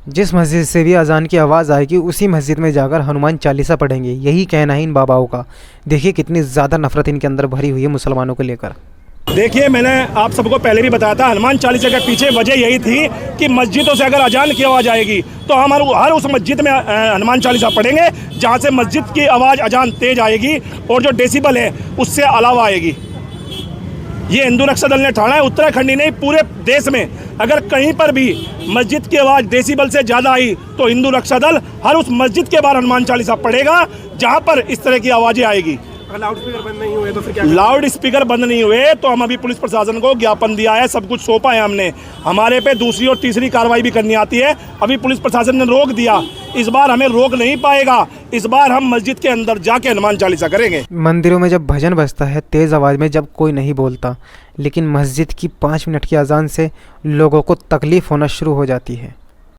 जिस मस्जिद से भी अजान की आवाज़ आएगी उसी मस्जिद में जाकर हनुमान चालीसा पढ़ेंगे, यही कहना है इन बाबाओं का। देखिए कितनी ज़्यादा नफरत इनके अंदर भरी हुई है मुसलमानों को लेकर। देखिए, मैंने आप सबको पहले भी बताया था, हनुमान चालीसा के पीछे वजह यही थी कि मस्जिदों से अगर अजान की आवाज़ आएगी तो हम हर उस मस्जिद में हनुमान चालीसा पढ़ेंगे जहाँ से मस्जिद की आवाज़ अजान तेज आएगी और जो डेसिबल है उससे अलावा आएगी। ये हिंदू रक्षा दल ने ठाना है, उत्तराखंड ही नहीं पूरे देश में अगर कहीं पर भी मस्जिद की आवाज़ डेसिबल से ज़्यादा आई तो हिंदू रक्षा दल हर उस मस्जिद के बाहर हनुमान चालीसा पढ़ेगा जहाँ पर इस तरह की आवाज़ें आएगी। लाउड स्पीकर बंद नहीं हुए तो फिर क्या? लाउड स्पीकर बंद नहीं हुए तो हम अभी पुलिस प्रशासन को ज्ञापन दिया है, सब कुछ सौंपा है हमने। हमारे पे दूसरी और तीसरी कार्रवाई भी करनी आती है। अभी पुलिस प्रशासन ने रोक दिया, इस बार हमें रोक नहीं पाएगा। इस बार हम मस्जिद के अंदर जाके हनुमान चालीसा करेंगे। मंदिरों में जब भजन बजता है तेज़ आवाज़ में, जब कोई नहीं बोलता, लेकिन मस्जिद की 5 मिनट की अजान से लोगों को तकलीफ़ होना शुरू हो जाती है।